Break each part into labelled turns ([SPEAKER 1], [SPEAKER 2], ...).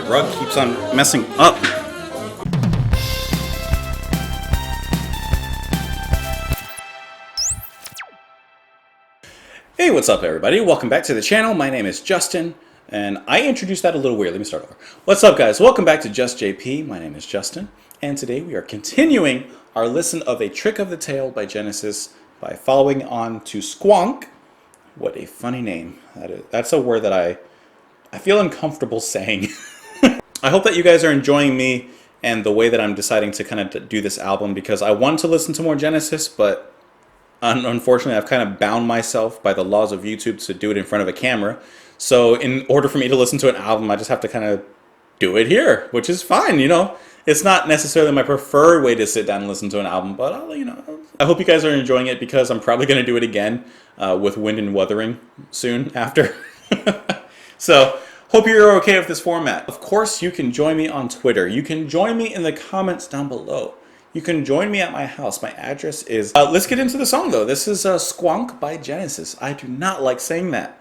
[SPEAKER 1] rug keeps on messing up. Hey, what's up everybody? Welcome back to the channel. My name is Justin, and I introduced that a little weird. Let me start over. What's up guys? Welcome back to Just JP. My name is Justin, and today we are continuing our listen of A Trick of the Tail by Genesis by following on to Squonk. What a funny name. That's a word that I feel uncomfortable saying. I hope that you guys are enjoying me and the way that I'm deciding to kind of do this album, because I want to listen to more Genesis, but unfortunately I've kind of bound myself by the laws of YouTube to do it in front of a camera. So in order for me to listen to an album, I just have to kind of do it here, which is fine, you know. It's not necessarily my preferred way to sit down and listen to an album, but I hope you guys are enjoying it, because I'm probably going to do it again with Wind and Wuthering soon after. So, hope you're okay with this format. Of course, you can join me on Twitter. You can join me in the comments down below. You can join me at my house. My address is... let's get into the song, though. This is Squonk by Genesis. I do not like saying that.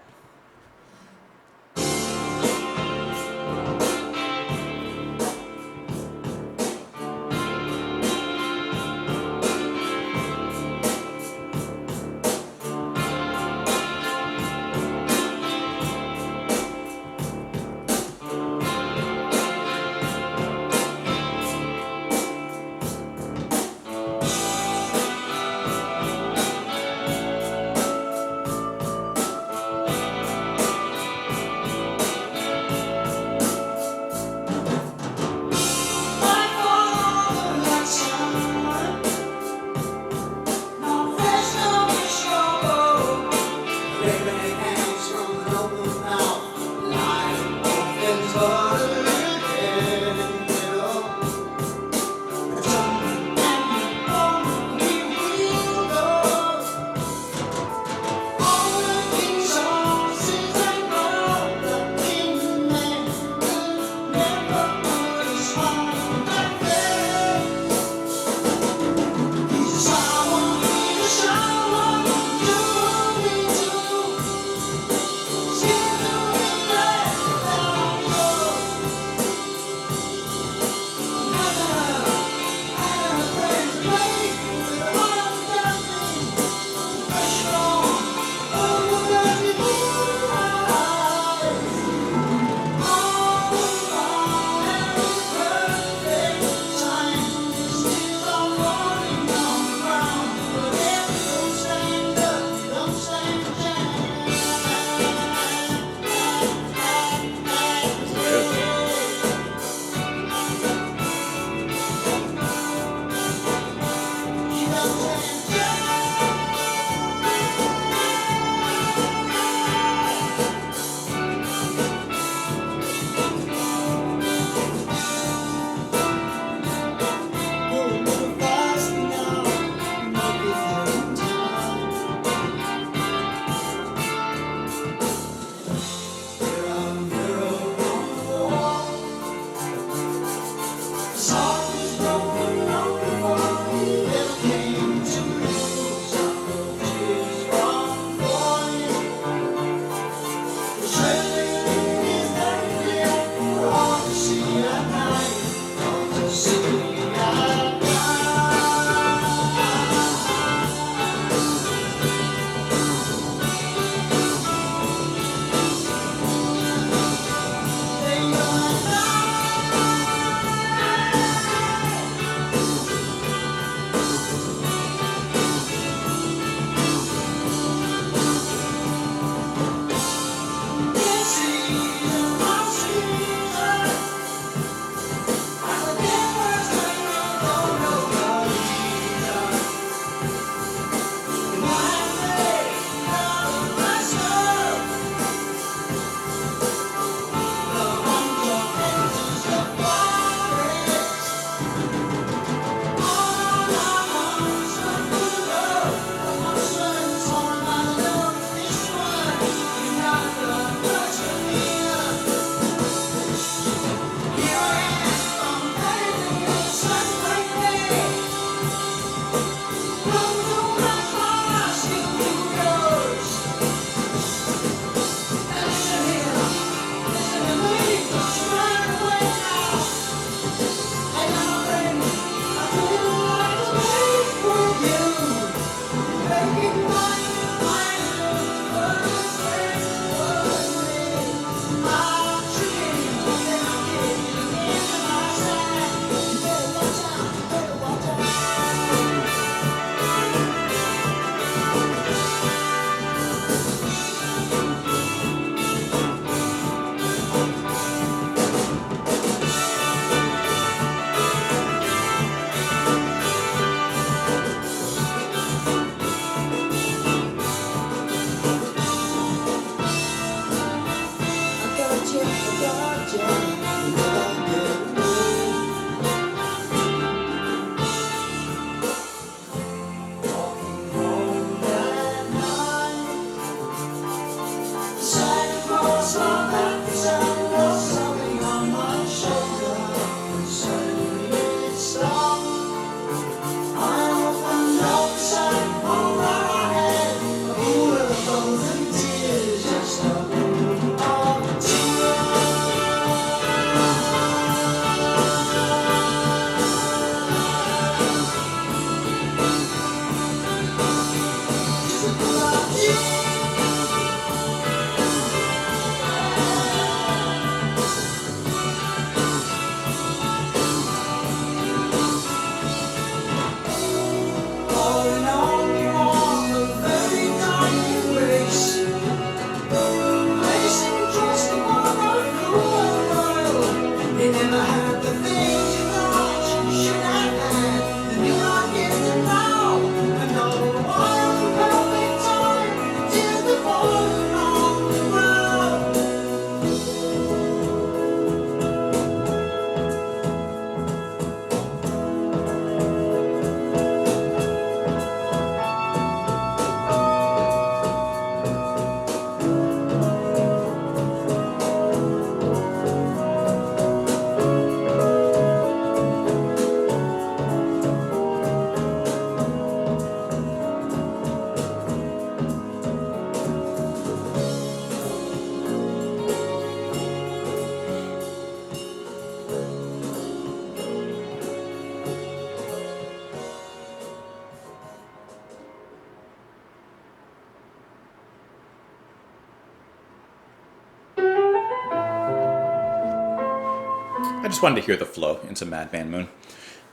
[SPEAKER 1] I just wanted to hear the flow into Madman Moon.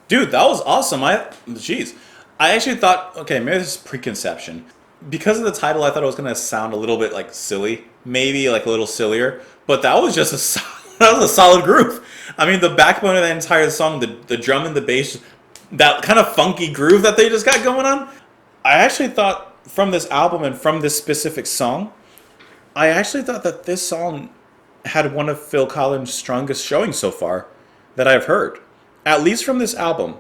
[SPEAKER 1] Dude, that was awesome. Jeez. I actually thought, okay, maybe this is preconception. Because of the title, I thought it was going to sound a little bit like silly. Maybe like a little sillier. But that was just that was a solid groove. I mean, the backbone of the entire song, the drum and the bass, that kind of funky groove that they just got going on. I actually thought from this album and from this specific song, I actually thought that this song had one of Phil Collins' strongest showings so far that I've heard. At least from this album.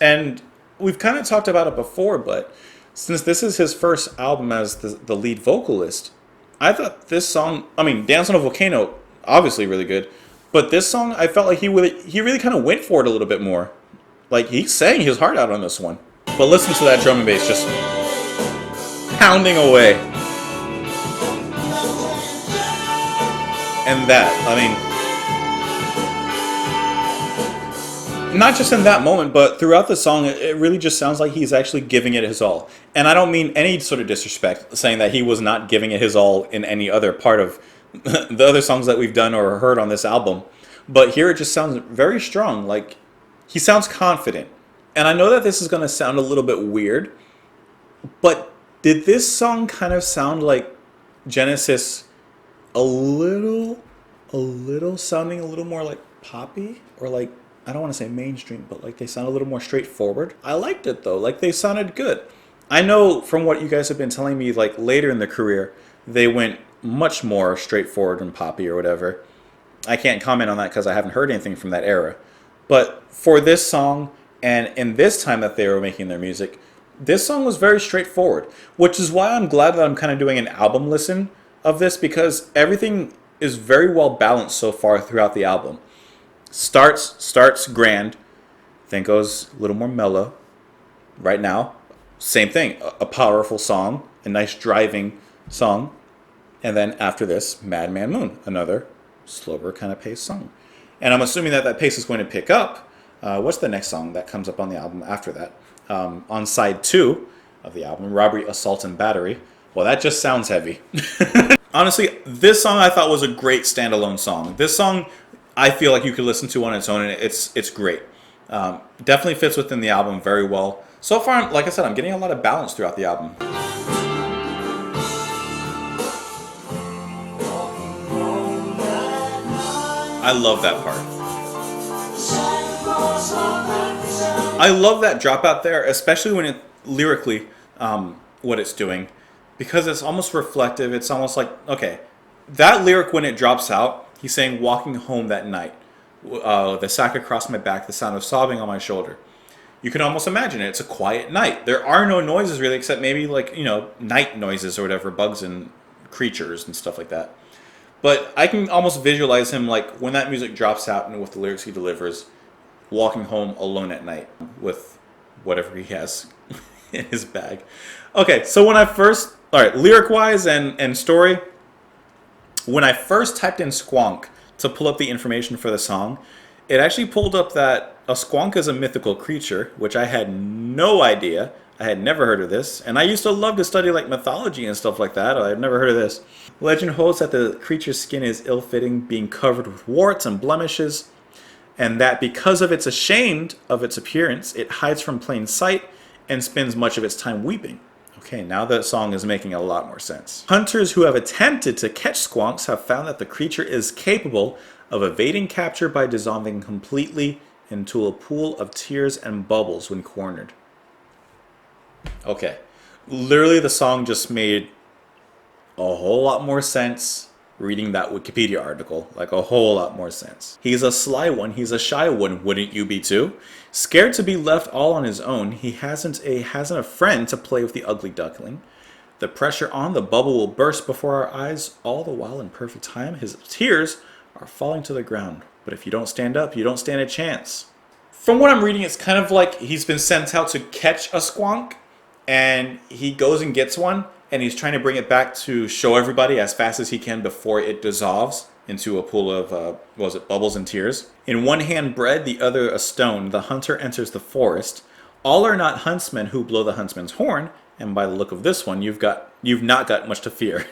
[SPEAKER 1] And we've kind of talked about it before, but since this is his first album as the lead vocalist, I thought this song, I mean, Dance on a Volcano, obviously really good, but this song, I felt like he really kind of went for it a little bit more. Like, he sang his heart out on this one. But listen to that drum and bass just pounding away. And that, I mean, not just in that moment, but throughout the song, it really just sounds like he's actually giving it his all. And I don't mean any sort of disrespect, saying that he was not giving it his all in any other part of the other songs that we've done or heard on this album. But here it just sounds very strong. Like, he sounds confident. And I know that this is going to sound a little bit weird, but did this song kind of sound like Genesis a little sounding a little more like poppy, or like, I don't want to say mainstream, but like they sound a little more straightforward? I liked it though. Like, they sounded good. I know from what you guys have been telling me, like later in the career, they went much more straightforward and poppy or whatever. I can't comment on that because I haven't heard anything from that era. But for this song, and in this time that they were making their music, this song was very straightforward, which is why I'm glad that I'm kind of doing an album listen of this, because everything is very well balanced so far throughout the album. Starts grand, then goes a little more mellow. Right now, same thing, a powerful song, a nice driving song, and then after this, Madman Moon, another slower kind of paced song. And I'm assuming that pace is going to pick up. What's the next song that comes up on the album after that? On side 2 of the album, Robbery, Assault, and Battery. Well, that just sounds heavy. Honestly, this song I thought was a great standalone song. This song, I feel like you could listen to on its own, and it's great. Definitely fits within the album very well. So far, like I said, I'm getting a lot of balance throughout the album. I love that part. I love that drop out there, especially when it lyrically, what it's doing, because it's almost reflective. It's almost like, okay, that lyric when it drops out, he's saying walking home that night, the sack across my back, the sound of sobbing on my shoulder. You can almost imagine it. It's a quiet night. There are no noises really, except maybe like, night noises or whatever, bugs and creatures and stuff like that. But I can almost visualize him like when that music drops out and with the lyrics he delivers, walking home alone at night with whatever he has in his bag. Okay, so lyric-wise and story, when I first typed in Squonk to pull up the information for the song, it actually pulled up that a squonk is a mythical creature, which I had no idea. I had never heard of this, and I used to love to study like mythology and stuff like that. I've never heard of this. Legend holds that the creature's skin is ill-fitting, being covered with warts and blemishes, and that because of it's ashamed of its appearance, it hides from plain sight and spends much of its time weeping. Okay, now that song is making a lot more sense. Hunters who have attempted to catch squonks have found that the creature is capable of evading capture by dissolving completely into a pool of tears and bubbles when cornered. Okay, literally the song just made a whole lot more sense reading that Wikipedia article, like a whole lot more sense. He's a sly one, he's a shy one, wouldn't you be too? Scared to be left all on his own, he hasn't a friend to play with the ugly duckling. The pressure on the bubble will burst before our eyes, all the while in perfect time his tears are falling to the ground. But if you don't stand up, you don't stand a chance. From what I'm reading, it's kind of like he's been sent out to catch a squonk, and he goes and gets one, and he's trying to bring it back to show everybody as fast as he can before it dissolves into a pool of, bubbles and tears. In one hand bread, the other a stone, the hunter enters the forest. All are not huntsmen who blow the huntsman's horn, and by the look of this one, you've not got much to fear.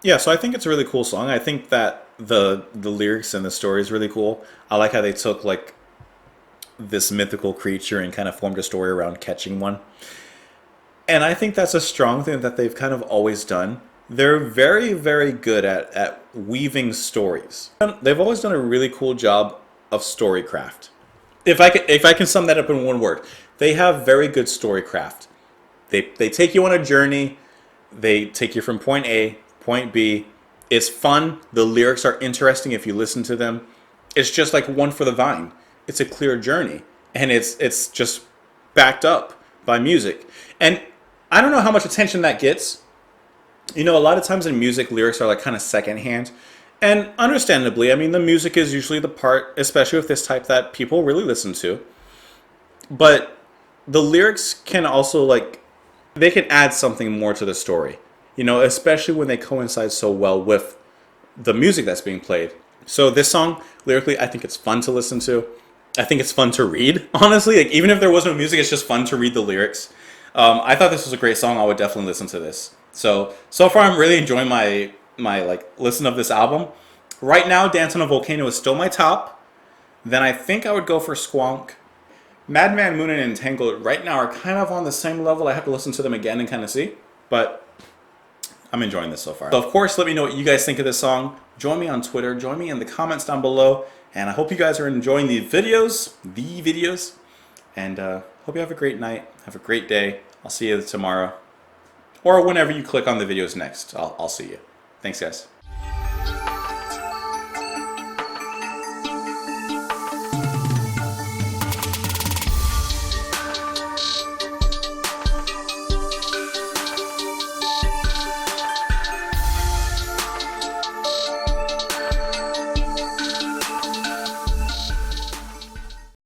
[SPEAKER 1] Yeah, so I think it's a really cool song. I think that the lyrics and the story is really cool. I like how they took like this mythical creature and kind of formed a story around catching one. And I think that's a strong thing that they've kind of always done. They're very, very good at weaving stories. They've always done a really cool job of storycraft. If I can sum that up in one word, they have very good storycraft. They take you on a journey. They take you from point A, point B. It's fun. The lyrics are interesting if you listen to them. It's just like One for the Vine. It's a clear journey, and it's just backed up by music. And I don't know how much attention that gets. You know, a lot of times in music, lyrics are like kind of secondhand. And understandably, I mean, the music is usually the part, especially with this type, that people really listen to. But the lyrics can also, like, they can add something more to the story. You know, especially when they coincide so well with the music that's being played. So this song, lyrically, I think it's fun to listen to. I think it's fun to read, honestly. Like, even if there was no music, it's just fun to read the lyrics. I thought this was a great song. I would definitely listen to this. So far I'm really enjoying my like listen of this album. Right now, Dance on a Volcano is still my top. Then I think I would go for Squonk. Madman Moon and Entangled right now are kind of on the same level. I have to listen to them again and kind of see. But I'm enjoying this so far. So of course, let me know what you guys think of this song. Join me on Twitter. Join me in the comments down below. And I hope you guys are enjoying the videos. And hope you have a great night. Have a great day. I'll see you tomorrow. Or whenever you click on the videos next. I'll see you. Thanks, guys.